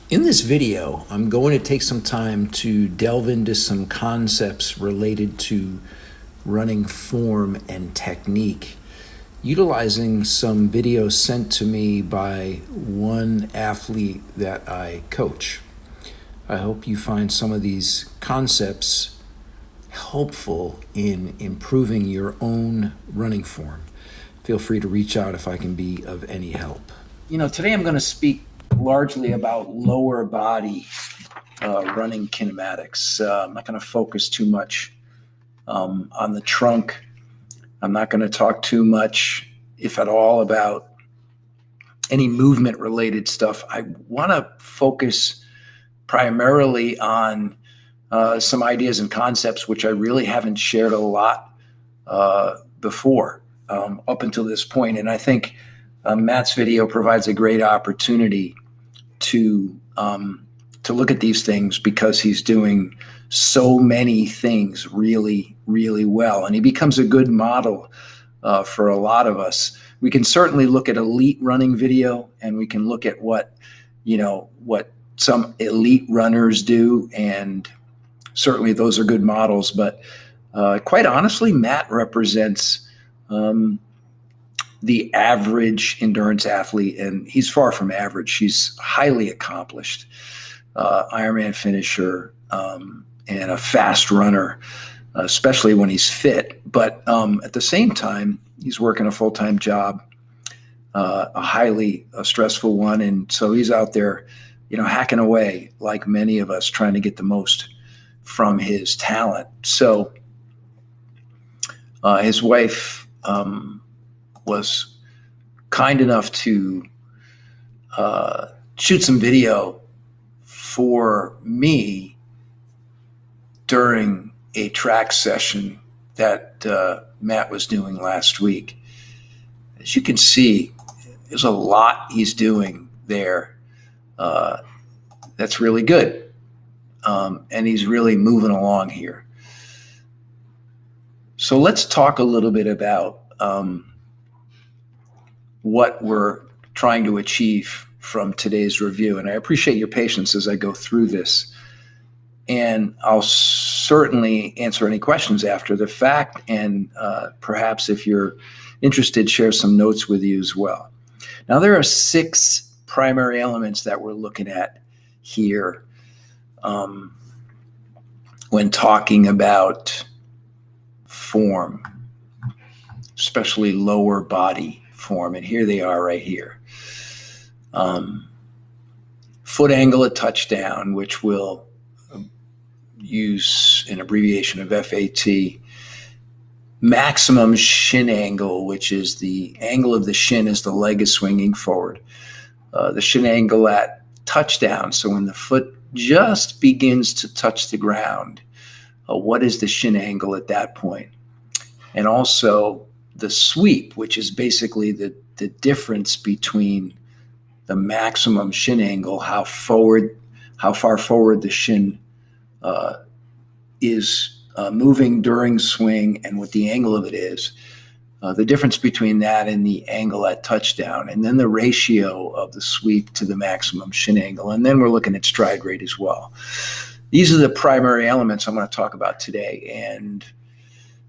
In this video, I'm going to take some time to delve into some concepts related to running form and technique, utilizing some videos sent to me by one athlete that I coach. I hope you find some of these concepts helpful in improving your own running form. Feel free to reach out if I can be of any help. Today I'm going to speak largely about lower body running kinematics. I'm not going to focus too much on the trunk. I'm not going to talk too much, if at all, about any movement related stuff. I want to focus primarily on some ideas and concepts which I really haven't shared a lot before up until this point. And I think Matt's video provides a great opportunity to look at these things because he's doing so many things really, really well. And he becomes a good model for a lot of us. We can certainly look at elite running video, and we can look at what some elite runners do, and certainly those are good models. But quite honestly, Matt represents the average endurance athlete, and he's far from average. He's highly accomplished, Ironman finisher, and a fast runner, especially when he's fit. But at the same time, he's working a full-time job, a highly stressful one. And so he's out there, hacking away like many of us, trying to get the most from his talent. So his wife was kind enough to shoot some video for me during a track session that Matt was doing last week. As you can see, there's a lot he's doing there. That's really good. And he's really moving along here. So let's talk a little bit about what we're trying to achieve from today's review. And I appreciate your patience as I go through this. And I'll certainly answer any questions after the fact. And perhaps if you're interested, share some notes with you as well. Now, there are 6 primary elements that we're looking at here when talking about form, especially lower body form. And here they are right here. Foot angle at touchdown, which we'll use an abbreviation of FAT. Maximum shin angle, which is the angle of the shin as the leg is swinging forward. The shin angle at touchdown, so when the foot just begins to touch the ground, what is the shin angle at that point? And also the sweep, which is basically the difference between the maximum shin angle, how far forward the shin is moving during swing, and what the angle of it is. The difference between that and the angle at touchdown, and then the ratio of the sweep to the maximum shin angle. And then we're looking at stride rate as well. These are the primary elements I'm going to talk about today. And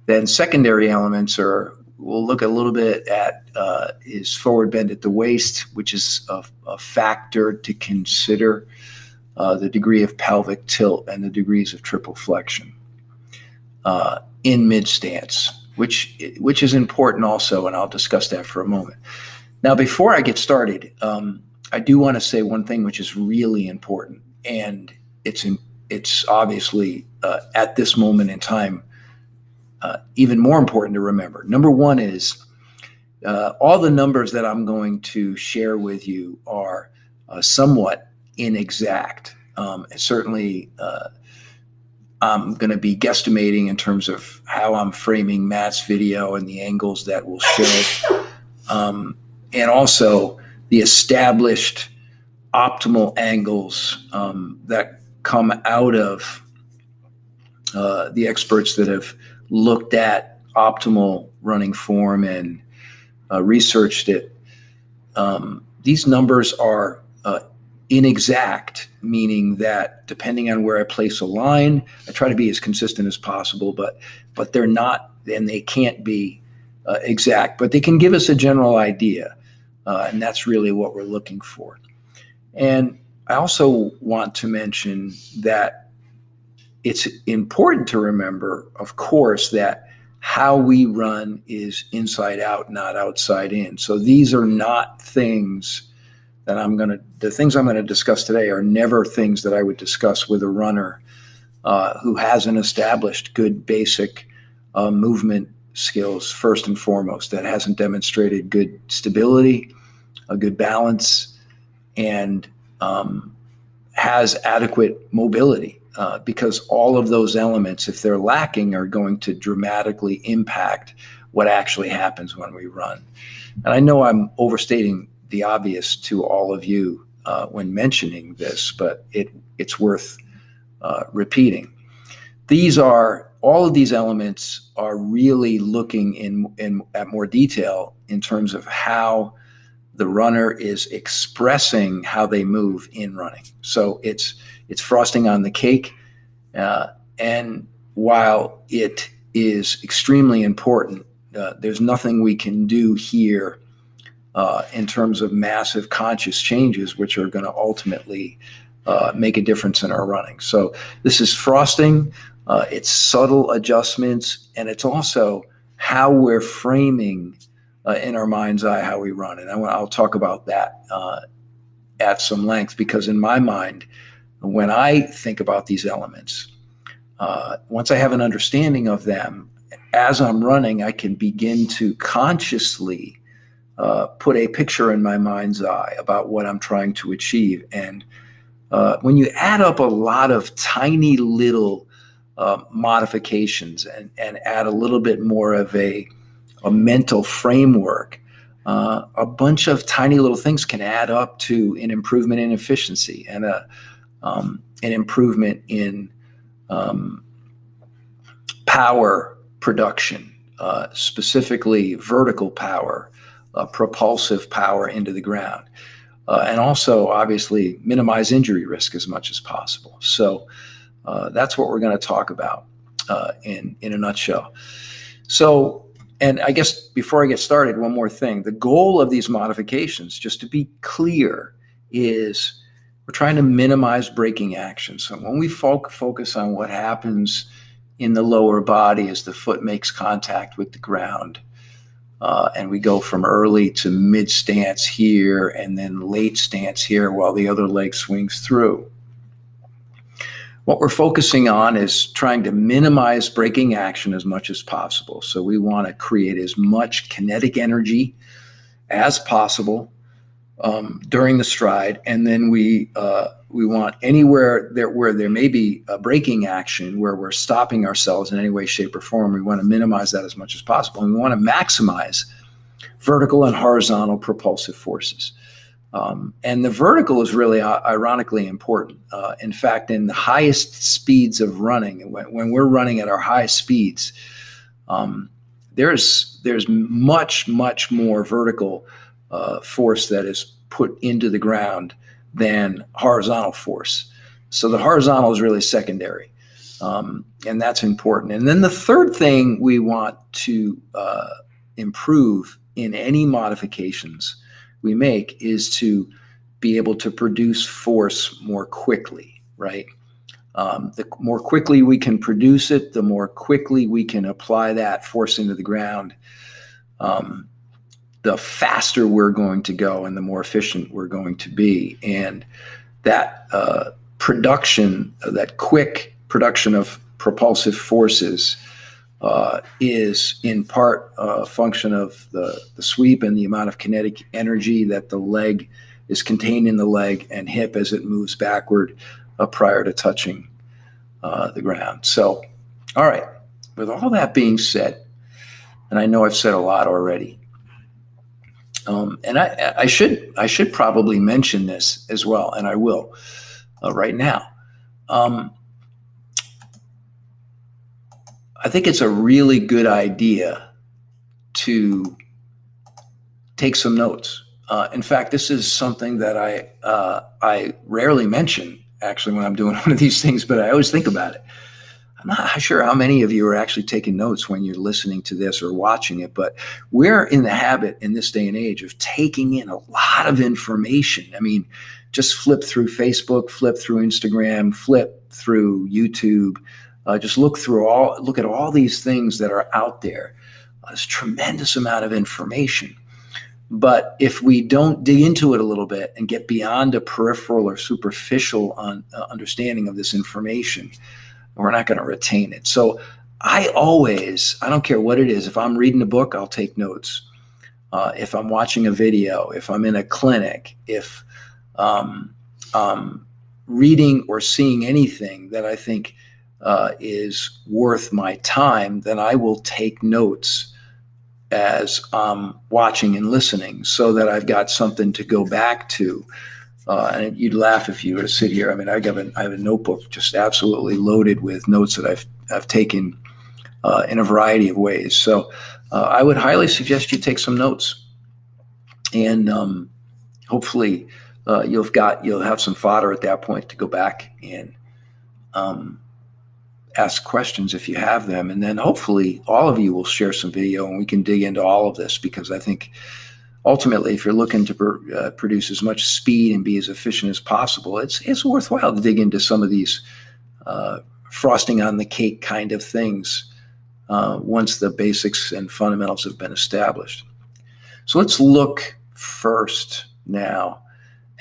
then secondary elements we'll look a little bit at his forward bend at the waist, which is a factor to consider, the degree of pelvic tilt and the degrees of triple flexion in mid stance, which is important also, and I'll discuss that for a moment. Now, before I get started, I do want to say one thing which is really important, and it's obviously at this moment in time even more important to remember. Number one is all the numbers that I'm going to share with you are somewhat inexact. Certainly, I'm going to be guesstimating in terms of how I'm framing Matt's video and the angles that we'll show, and also the established optimal angles that come out of the experts that have looked at optimal running form and researched it. These numbers are inexact, meaning that depending on where I place a line, I try to be as consistent as possible, but they're not, and they can't be exact, but they can give us a general idea, and that's really what we're looking for. And I also want to mention that it's important to remember, of course, that how we run is inside out, not outside in. So these are not things that the things I'm going to discuss today are never things that I would discuss with a runner who hasn't established good basic movement skills, first and foremost, that hasn't demonstrated good stability, a good balance, and has adequate mobility. Because all of those elements, if they're lacking, are going to dramatically impact what actually happens when we run. And I know I'm overstating the obvious to all of you when mentioning this, but it's worth repeating. All of these elements are really looking at more detail in terms of how the runner is expressing how they move in running. So it's frosting on the cake. And while it is extremely important, there's nothing we can do here in terms of massive conscious changes, which are going to ultimately make a difference in our running. So this is frosting, it's subtle adjustments, and it's also how we're framing in our mind's eye how we run. And I'll talk about that at some length, because in my mind, when I think about these elements, once I have an understanding of them, as I'm running, I can begin to consciously put a picture in my mind's eye about what I'm trying to achieve. And when you add up a lot of tiny little modifications and add a little bit more of a mental framework, a bunch of tiny little things can add up to an improvement in efficiency and an improvement in power production, specifically vertical power, propulsive power into the ground, and also obviously minimize injury risk as much as possible. So that's what we're going to talk about in a nutshell. So, and I guess before I get started, one more thing. The goal of these modifications, just to be clear, is we're trying to minimize braking action. So when we focus on what happens in the lower body as the foot makes contact with the ground, and we go from early to mid stance here and then late stance here while the other leg swings through. What we're focusing on is trying to minimize braking action as much as possible. So we want to create as much kinetic energy as possible during the stride, and then we want anywhere where there may be a braking action where we're stopping ourselves in any way, shape, or form. We want to minimize that as much as possible, and we want to maximize vertical and horizontal propulsive forces. And the vertical is really ironically important. In fact, in the highest speeds of running, when we're running at our highest speeds, there's much more vertical force that is put into the ground than horizontal force. So the horizontal is really secondary, and that's important. And then the third thing we want to improve in any modifications we make is to be able to produce force more quickly, right? The more quickly we can produce it, the more quickly we can apply that force into the ground, the faster we're going to go and the more efficient we're going to be. And that production, that quick production of propulsive forces is in part a function of the sweep and the amount of kinetic energy that the leg is contained in the leg and hip as it moves backward prior to touching the ground. So, all right, with all that being said, and I know I've said a lot already, and I should probably mention this as well, and I will right now. I think it's a really good idea to take some notes In fact, this is something that I rarely mention actually when I'm doing one of these things, but I always think about it. I'm not sure how many of you are actually taking notes when you're listening to this or watching it, but we're in the habit in this day and age of taking in a lot of information. I mean, just flip through Facebook, flip through Instagram, flip through YouTube. Just look at all these things that are out there. There's a tremendous amount of information. But if we don't dig into it a little bit and get beyond a peripheral or superficial understanding of this information, we're not going to retain it. So I don't care what it is, if I'm reading a book, I'll take notes. If I'm watching a video, if I'm in a clinic, if reading or seeing anything that I think is worth my time, then I will take notes as I'm watching and listening so that I've got something to go back to. And you'd laugh if you were to sit here. I mean, I have a notebook just absolutely loaded with notes that I've taken in a variety of ways. So I would highly suggest you take some notes, and hopefully you'll have some fodder at that point to go back and ask questions if you have them. And then hopefully all of you will share some video and we can dig into all of this, because I think ultimately, if you're looking to produce as much speed and be as efficient as possible, it's worthwhile to dig into some of these frosting on the cake kind of things once the basics and fundamentals have been established. So let's look first now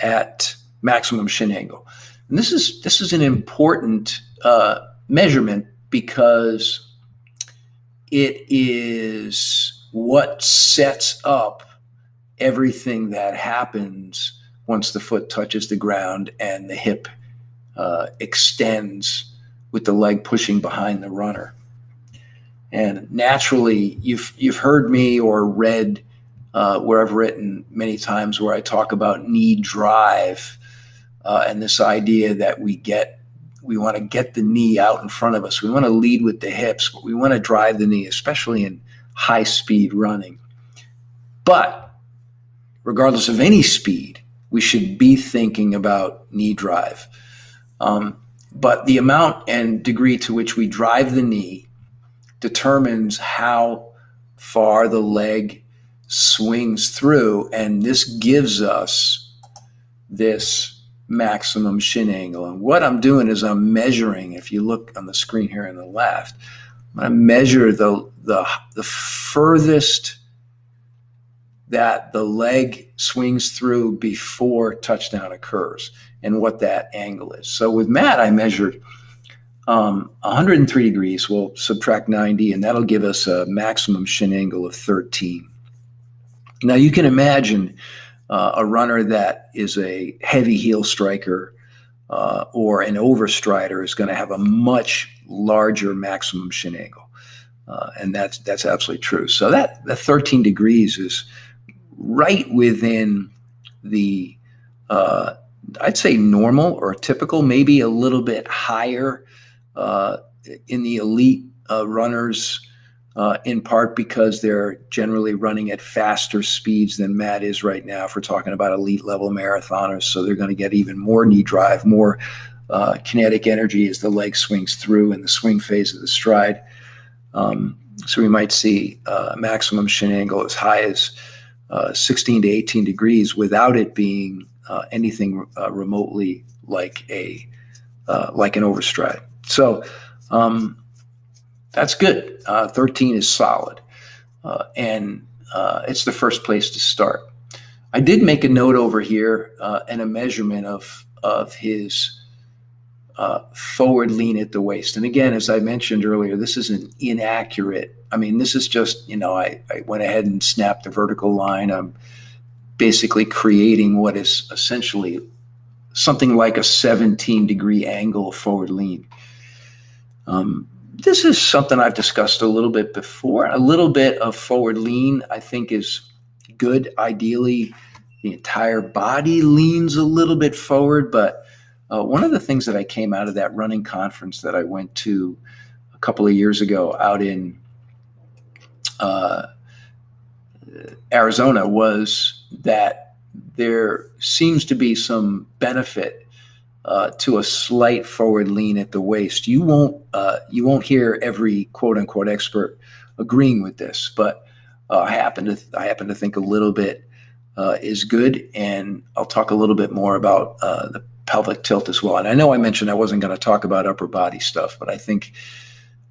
at maximum shin angle. And this is an important measurement because it is what sets up everything that happens once the foot touches the ground and the hip extends with the leg pushing behind the runner. And naturally, you've heard me or read where I've written many times where I talk about knee drive and this idea that we want to get the knee out in front of us. We want to lead with the hips, but we want to drive the knee, especially in high speed running. But regardless of any speed, we should be thinking about knee drive. But the amount and degree to which we drive the knee determines how far the leg swings through, and this gives us this maximum shin angle. And what I'm doing is I'm measuring, if you look on the screen here on the left, I'm going to measure the furthest that the leg swings through before touchdown occurs and what that angle is. So with Matt, I measured 103 degrees. We'll subtract 90, and that'll give us a maximum shin angle of 13. Now you can imagine a runner that is a heavy heel striker or an overstrider is going to have a much larger maximum shin angle. And that's absolutely true. So that 13 degrees is right within the, I'd say normal or typical, maybe a little bit higher in the elite runners, in part because they're generally running at faster speeds than Matt is right now if we're talking about elite level marathoners. So they're going to get even more knee drive, more kinetic energy as the leg swings through in the swing phase of the stride. So we might see maximum shin angle as high as 16 to 18 degrees without it being anything remotely like an overstride. So that's good. 13 is solid, and it's the first place to start. I did make a note over here and a measurement of his forward lean at the waist. And again, as I mentioned earlier, this is an inaccurate. I mean, this is just, I went ahead and snapped the vertical line. I'm basically creating what is essentially something like a 17-degree angle forward lean. This is something I've discussed a little bit before. A little bit of forward lean, I think, is good. Ideally, the entire body leans a little bit forward. But one of the things that I came out of that running conference that I went to a couple of years ago out in Arizona was that there seems to be some benefit to a slight forward lean at the waist. You won't hear every quote unquote expert agreeing with this, but I happen to think a little bit is good, and I'll talk a little bit more about the pelvic tilt as well. And I know I mentioned I wasn't going to talk about upper body stuff, but I think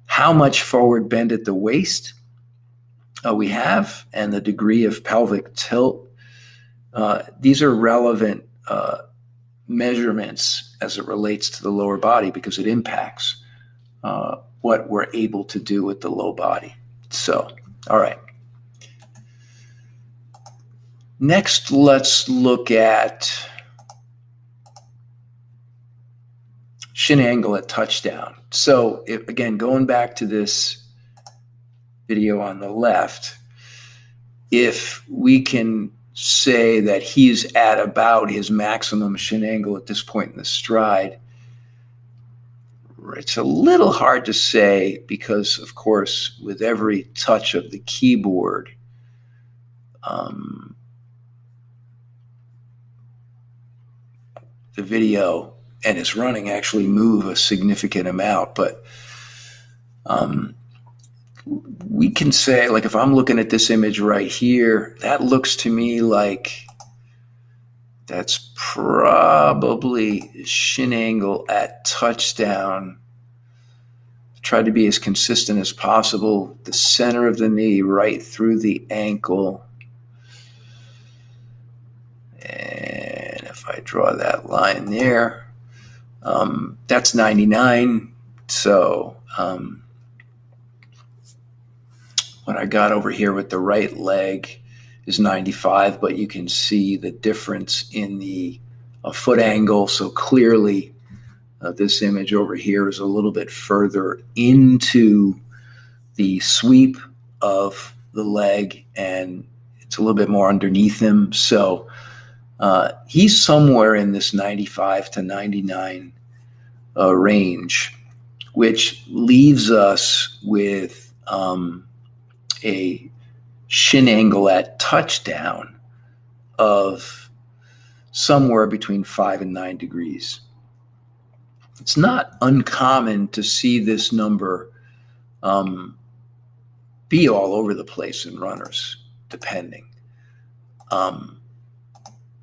how much forward bend at the waist we have and the degree of pelvic tilt, these are relevant measurements as it relates to the lower body because it impacts what we're able to do with the low body. So, all right. Next, let's look at shin angle at touchdown. So, again, going back to this video on the left, if we can say that he's at about his maximum shin angle at this point in the stride, it's a little hard to say because, of course, with every touch of the keyboard, the video and his running actually move a significant amount. But we can say, like, if I'm looking at this image right here, that looks to me like that's probably shin angle at touchdown. Try to be as consistent as possible. The center of the knee right through the ankle. And if I draw that line there, that's 99. So what I got over here with the right leg is 95, but you can see the difference in the foot angle. So clearly this image over here is a little bit further into the sweep of the leg, and it's a little bit more underneath him. So he's somewhere in this 95 to 99 range, which leaves us with a shin angle at touchdown of somewhere between 5 and 9 degrees. It's not uncommon to see this number be all over the place in runners, depending.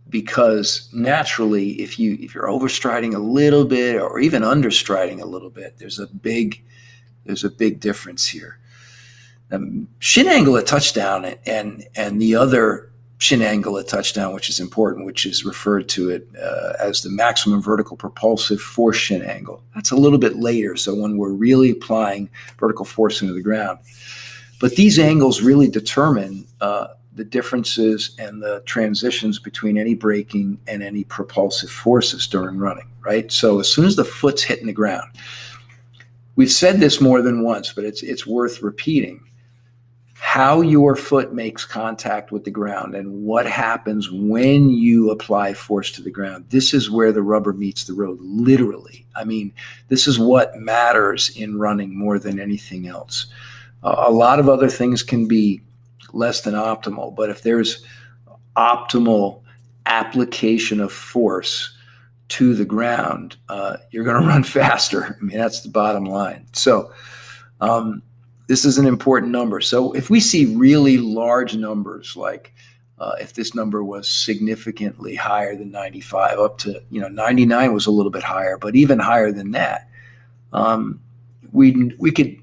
Because naturally, if you're overstriding a little bit or even understriding a little bit, there's a big difference here. Shin angle at touchdown and the other shin angle at touchdown, which is important, which is referred to it as the maximum vertical propulsive force shin angle. That's a little bit later, so when we're really applying vertical force into the ground. But these angles really determine the differences and the transitions between any braking and any propulsive forces during running, right? So as soon as the foot's hitting the ground, we've said this more than once, but it's worth repeating. How your foot makes contact with the ground and what happens when you apply force to the ground. This is where the rubber meets the road, literally. I mean, this is what matters in running more than anything else. A lot of other things can be less than optimal, but if there's optimal application of force to the ground, you're going to run faster. I mean, that's the bottom line. So this is an important number. So if we see really large numbers, like if this number was significantly higher than 95, up to 99 was a little bit higher, but even higher than that, we could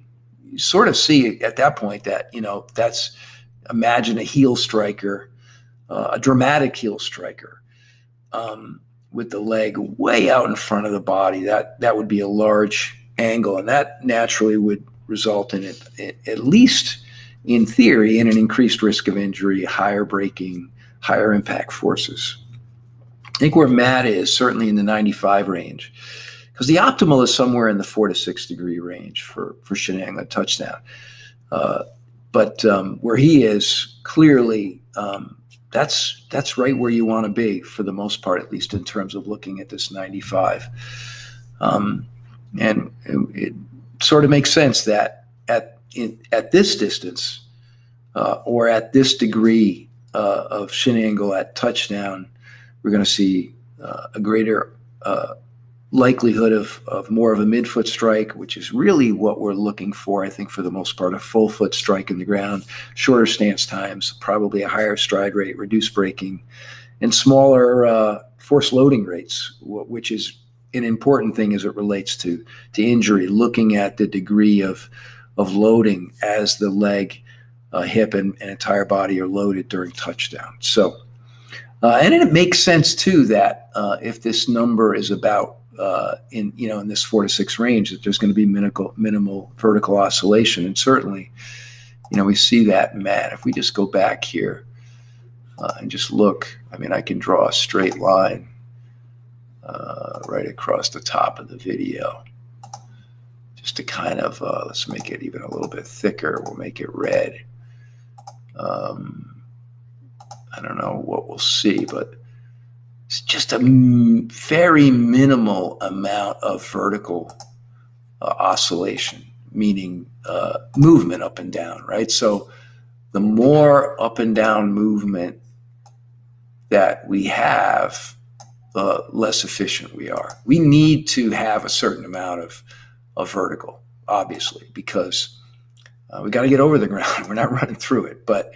sort of see at that point that that's, imagine a heel striker, a dramatic heel striker, with the leg way out in front of the body. That would be a large angle, and that naturally would result in it, at least in theory, in an increased risk of injury, higher braking, higher impact forces. I think where Matt is certainly in the 95 range, because the optimal is somewhere in the 4 to 6 degree range for shin angle at touchdown. But where he is, clearly, that's right where you want to be for the most part, at least in terms of looking at this 95. And it sort of makes sense that at this distance or at this degree of shin angle at touchdown, We're going to see a greater likelihood of more of a midfoot strike, which is really what we're looking for, I think, for the most part, a full foot strike in the ground, shorter stance times, probably a higher stride rate, reduced braking, and smaller force loading rates, which is an important thing as it relates to injury, looking at the degree of loading as the leg, hip, and entire body are loaded during touchdown. So, and it makes sense too that if this number is about in this 4 to 6 range, that there's going to be minimal vertical oscillation, and certainly, we see that in Matt. If we just go back here and just look, I mean, I can draw a straight line right across the top of the video, just to kind of let's make it even a little bit thicker. We'll make it red. I don't know what we'll see, but it's just a very minimal amount of vertical oscillation, meaning movement up and down, right? So the more up and down movement that we have, the less efficient we are. We need to have a certain amount of vertical, obviously, because we got to get over the ground. We're not running through it, but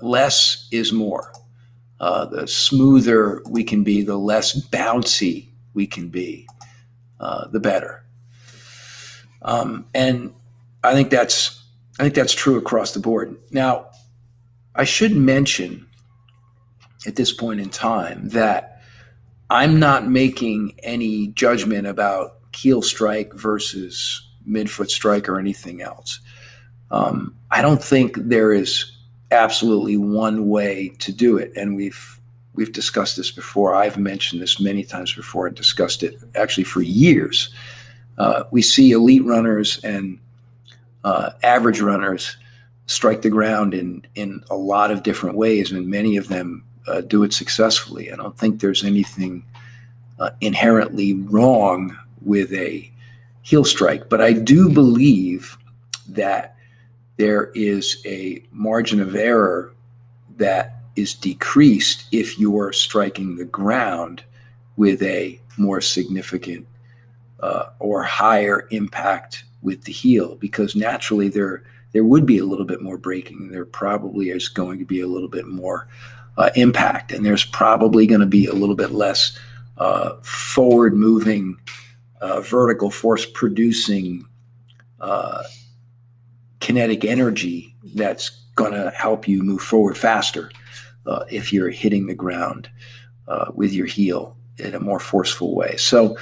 less is more. The smoother we can be, the less bouncy we can be, the better. And I think that's true across the board. Now, I should mention at this point in time that I'm not making any judgment about heel strike versus midfoot strike or anything else. I don't think there is absolutely one way to do it, and we've discussed this before. I've mentioned this many times before and discussed it actually for years. We see elite runners and average runners strike the ground in a lot of different ways, and many of them do it successfully. I don't think there's anything inherently wrong with a heel strike, but I do believe that there is a margin of error that is decreased if you are striking the ground with a more significant or higher impact with the heel, because naturally there would be a little bit more braking. There probably is going to be a little bit more impact, and there's probably going to be a little bit less forward moving, vertical force producing kinetic energy that's going to help you move forward faster if you're hitting the ground with your heel in a more forceful way. So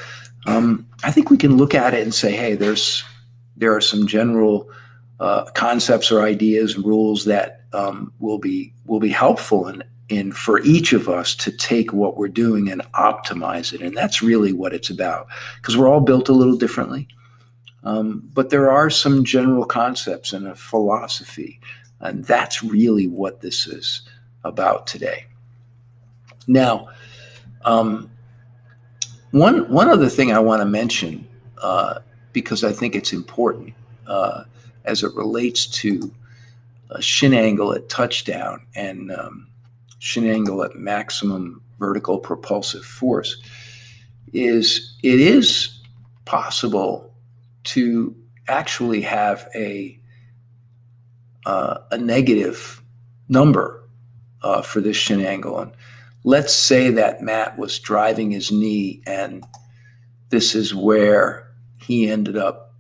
I think we can look at it and say, hey, there are some general concepts or ideas, rules that will be helpful in for each of us to take what we're doing and optimize it. And that's really what it's about, because we're all built a little differently. But there are some general concepts and a philosophy, and that's really what this is about today. Now, one other thing I want to mention, because I think it's important as it relates to shin angle at touchdown and shin angle at maximum vertical propulsive force, is it is possible to actually have a negative number for this shin angle. And let's say that Matt was driving his knee, and this is where he ended up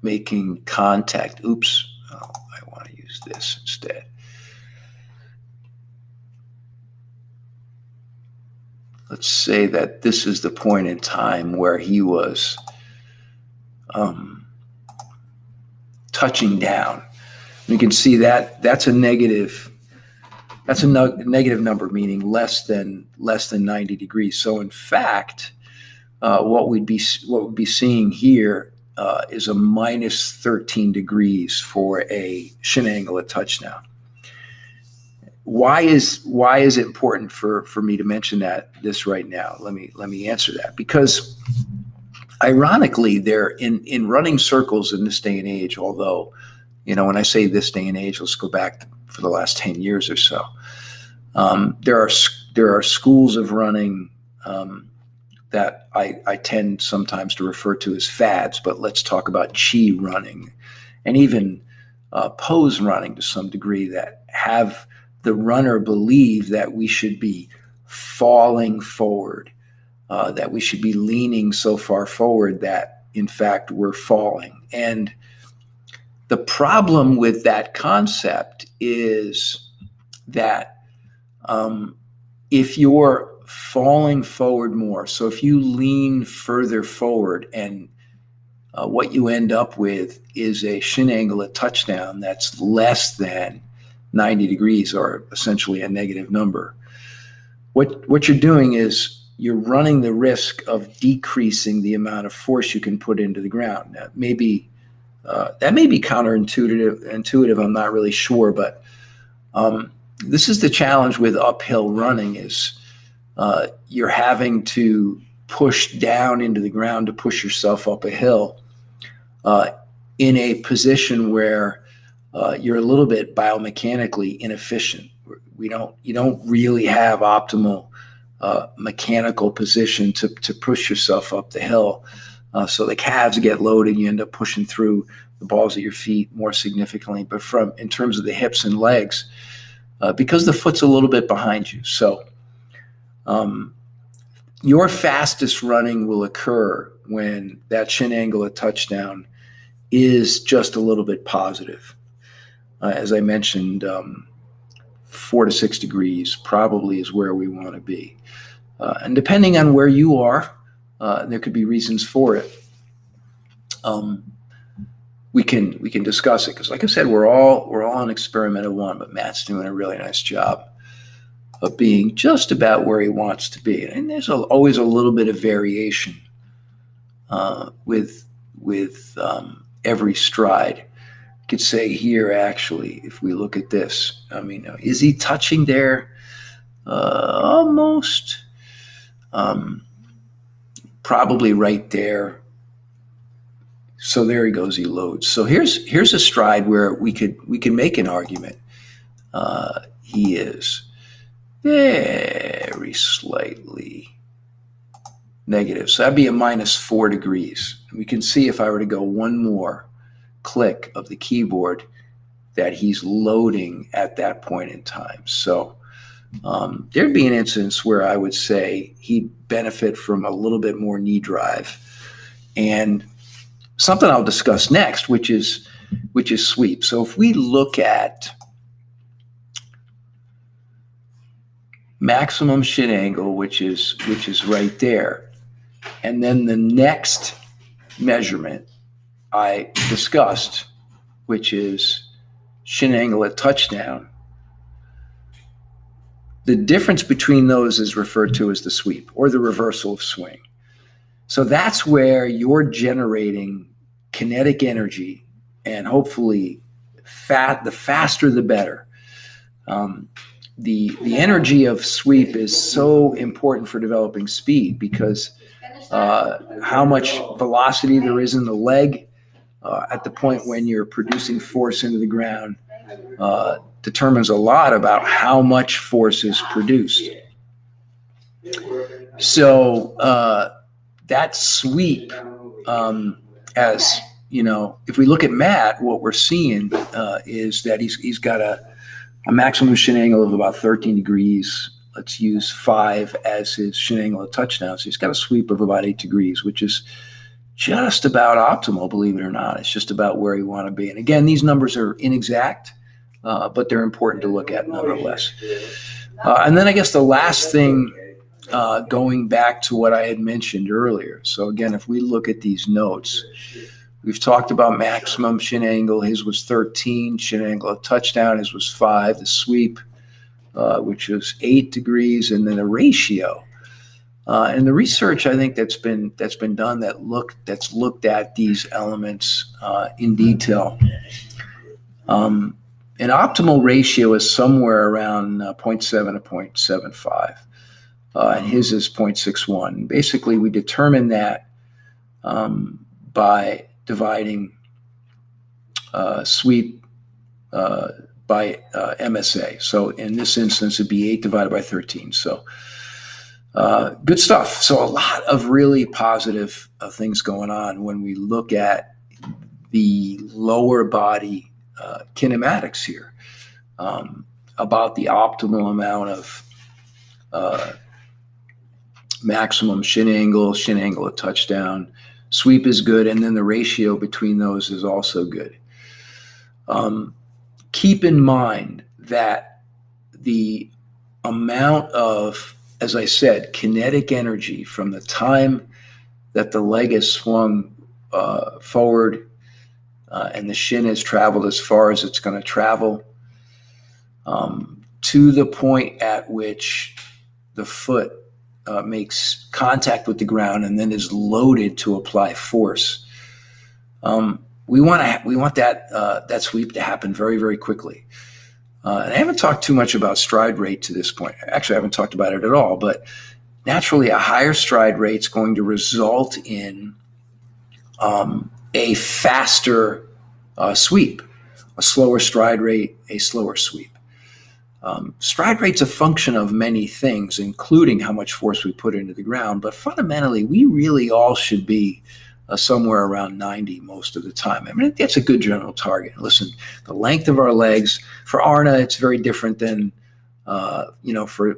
making contact. Oops, I want to use this instead. Let's say that this is the point in time where he was touching down. You can see that that's a negative. That's a negative number, meaning less than 90 degrees. So in fact, what we'd be seeing here is a minus 13 degrees for a shin angle at touchdown. Why is it important for me to mention this right now? Let me answer that. Because ironically, there in running circles in this day and age, although when I say this day and age, let's go back for the last 10 years or so. There are schools of running that I tend sometimes to refer to as fads, but let's talk about chi running and even pose running to some degree, that have the runner believe that we should be falling forward, that we should be leaning so far forward that in fact we're falling. And the problem with that concept is that if you're falling forward more, so if you lean further forward, and what you end up with is a shin angle at touchdown that's less than 90 degrees, or essentially a negative number, what you're doing is you're running the risk of decreasing the amount of force you can put into the ground. That may be counterintuitive. I'm not really sure, but this is the challenge with uphill running, is you're having to push down into the ground to push yourself up a hill in a position where you're a little bit biomechanically inefficient. You don't really have optimal mechanical position to push yourself up the hill. So the calves get loaded, you end up pushing through the balls of your feet more significantly. But in terms of the hips and legs, because the foot's a little bit behind you. So your fastest running will occur when that shin angle at touchdown is just a little bit positive. As I mentioned, 4 to 6 degrees probably is where we want to be. And depending on where you are, there could be reasons for it. We can discuss it, because, like I said, we're all on experiment of one. But Matt's doing a really nice job of being just about where he wants to be, and there's always a little bit of variation with every stride. You could say here, actually, if we look at this, I mean, is he touching there? Almost. Probably right there. So there he goes, he loads. So here's a stride where we can make an argument. He is very slightly negative. So that'd be a -4 degrees. We can see, if I were to go one more click of the keyboard, that he's loading at that point in time. So there'd be an instance where I would say he'd benefit from a little bit more knee drive, and something I'll discuss next, which is sweep. So if we look at maximum shin angle, which is right there, and then the next measurement I discussed, which is shin angle at touchdown, the difference between those is referred to as the sweep, or the reversal of swing. So that's where you're generating kinetic energy, and hopefully the faster the better. The energy of sweep is so important for developing speed, because how much velocity there is in the leg at the point when you're producing force into the ground determines a lot about how much force is produced. So that sweep, as you know, if we look at Matt, what we're seeing is that he's got a maximum shin angle of about 13 degrees. Let's use 5 as his shin angle at touchdown. So he's got a sweep of about 8 degrees, which is just about optimal, believe it or not. It's just about where you want to be. And again, these numbers are inexact, but they're important to look at nonetheless. And then I guess the last thing, going back to what I had mentioned earlier. So again, if we look at these notes, we've talked about maximum shin angle. His was 13. Shin angle at touchdown, his was 5. The sweep, which was 8 degrees, and then a ratio. And the research, I think, that's been done that's looked at these elements in detail. An optimal ratio is somewhere around 0.7 to 0.75, and his is 0.61. Basically, we determine that by dividing sweep by MSA. So in this instance, it'd be 8 divided by 13. So good stuff. So a lot of really positive things going on when we look at the lower body kinematics here, about the optimal amount of maximum shin angle at touchdown. Sweep is good, and then the ratio between those is also good. Keep in mind that the amount of, as I said, kinetic energy from the time that the leg is swung forward and the shin has traveled as far as it's going to travel, to the point at which the foot makes contact with the ground and then is loaded to apply force. We want that sweep to happen very, very quickly. And I haven't talked too much about stride rate to this point. Actually, I haven't talked about it at all. But naturally, a higher stride rate is going to result in a faster sweep. A slower stride rate, a slower sweep. Stride rate's a function of many things, including how much force we put into the ground. But fundamentally, we really all should be somewhere around 90 most of the time. I mean, that's a good general target. Listen, the length of our legs, for Arna, it's very different than, for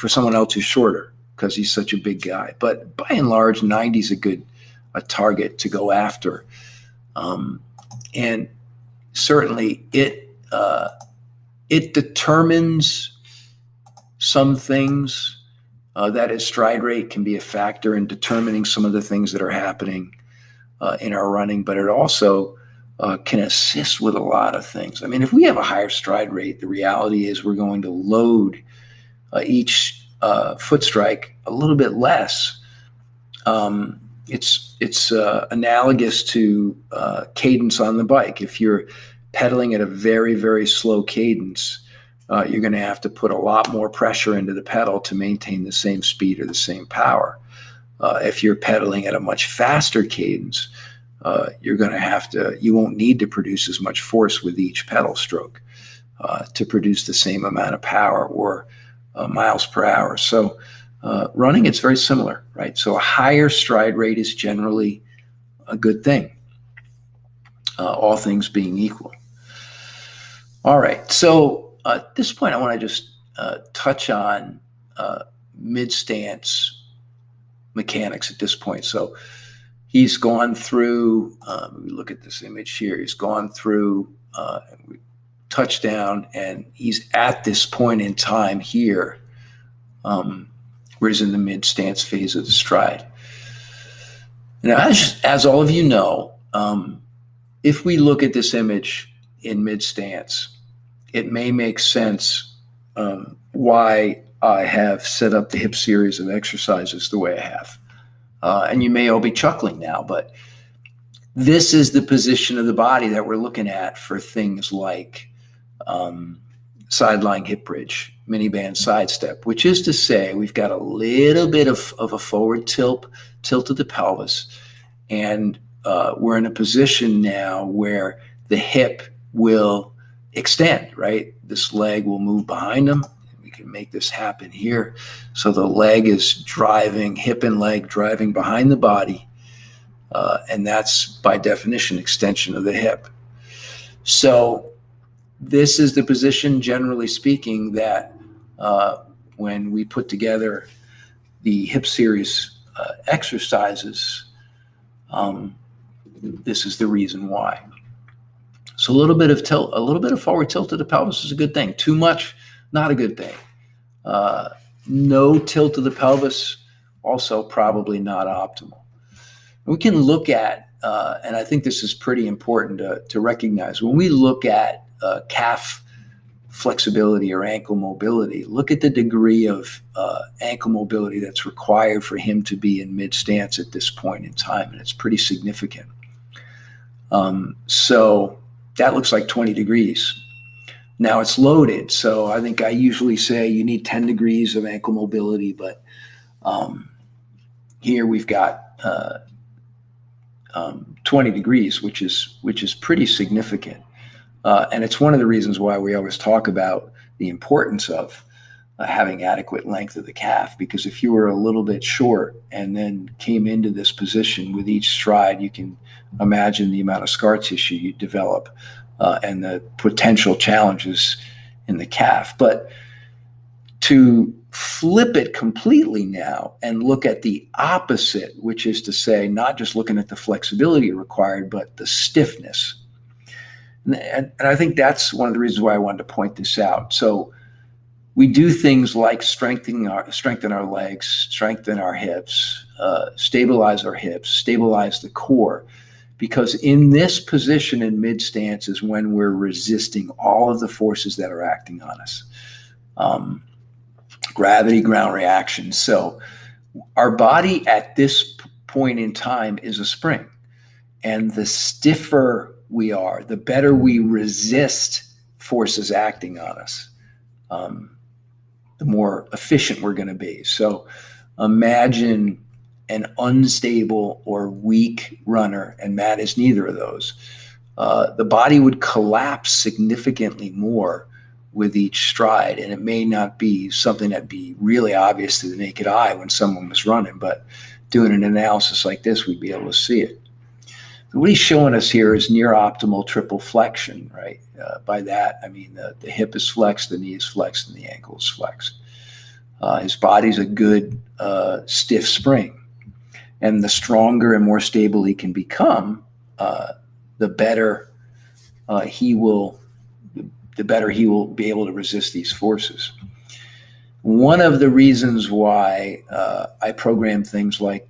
someone else who's shorter because he's such a big guy. But by and large, 90 is a target to go after. And certainly it determines some things. That is, stride rate can be a factor in determining some of the things that are happening in our running, but it also can assist with a lot of things. I mean, if we have a higher stride rate, the reality is we're going to load each foot strike a little bit less. It's analogous to cadence on the bike. If you're pedaling at a very, very slow cadence, you're going to have to put a lot more pressure into the pedal to maintain the same speed or the same power. If you're pedaling at a much faster cadence, you won't need to produce as much force with each pedal stroke to produce the same amount of power or miles per hour. So running, it's very similar, right? So a higher stride rate is generally a good thing, all things being equal. All right, so at this point, I want to just touch on mid-stance mechanics at this point. So he's gone through, we look at this image here, he's gone through touchdown, and he's at this point in time here where he's in the mid-stance phase of the stride. Now, as all of you know, if we look at this image in mid-stance, it may make sense why I have set up the hip series of exercises the way I have. And you may all be chuckling now, but this is the position of the body that we're looking at for things like sideline hip bridge, miniband sidestep, which is to say we've got a little bit of a forward tilt of the pelvis, and we're in a position now where the hip will extend, right? This leg will move behind them. We can make this happen here. So the leg is driving, hip and leg driving behind the body. And that's by definition extension of the hip. So this is the position, generally speaking, that when we put together the hip series exercises, this is the reason why. So a little bit of tilt, a little bit of forward tilt of the pelvis is a good thing. Too much, not a good thing. No tilt of the pelvis, also probably not optimal. We can look at, and I think this is pretty important to recognize, when we look at calf flexibility or ankle mobility, look at the degree of ankle mobility that's required for him to be in mid-stance at this point in time, and it's pretty significant. So that looks like 20 degrees. Now it's loaded, so I think I usually say you need 10 degrees of ankle mobility, but here we've got 20 degrees, which is pretty significant. And it's one of the reasons why we always talk about the importance of having adequate length of the calf, because if you were a little bit short and then came into this position with each stride, you can imagine the amount of scar tissue you develop and the potential challenges in the calf. But to flip it completely now and look at the opposite, which is to say, not just looking at the flexibility required, but the stiffness. And I think that's one of the reasons why I wanted to point this out. So we do things like strengthen our legs, strengthen our hips, stabilize our hips, stabilize the core, because in this position in mid stance is when we're resisting all of the forces that are acting on us. Gravity, ground reaction. So our body at this point in time is a spring, and the stiffer we are, the better we resist forces acting on us. The more efficient we're going to be. So imagine an unstable or weak runner, and Matt is neither of those. The body would collapse significantly more with each stride, and it may not be something that'd be really obvious to the naked eye when someone was running, but doing an analysis like this, we'd be able to see it. What he's showing us here is near optimal triple flexion, right? By that, I mean the hip is flexed, the knee is flexed, and the ankle is flexed. His body's a good stiff spring. And the stronger and more stable he can become, the better he will be able to resist these forces. One of the reasons why I program things like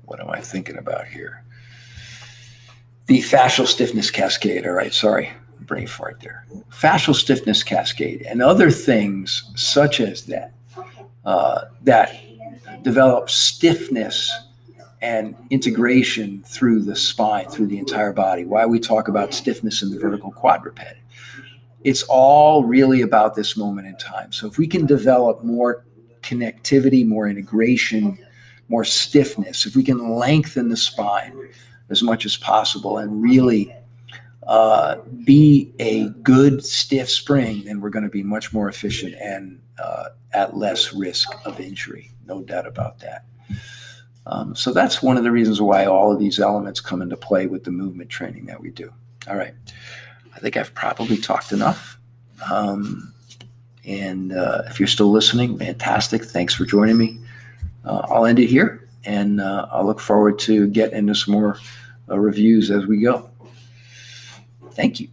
what am I thinking about here? The fascial stiffness cascade. All right, sorry, brain fart there. Fascial stiffness cascade and other things such as that that develop stiffness and integration through the spine, through the entire body. Why we talk about stiffness in the vertical quadruped. It's all really about this moment in time. So if we can develop more connectivity, more integration, more stiffness, if we can lengthen the spine as much as possible and really be a good stiff spring, then we're going to be much more efficient and at less risk of injury. No doubt about that. So that's one of the reasons why all of these elements come into play with the movement training that we do. All right. I think I've probably talked enough. And if you're still listening, fantastic. Thanks for joining me. I'll end it here, and I'll look forward to getting into some more reviews as we go. Thank you.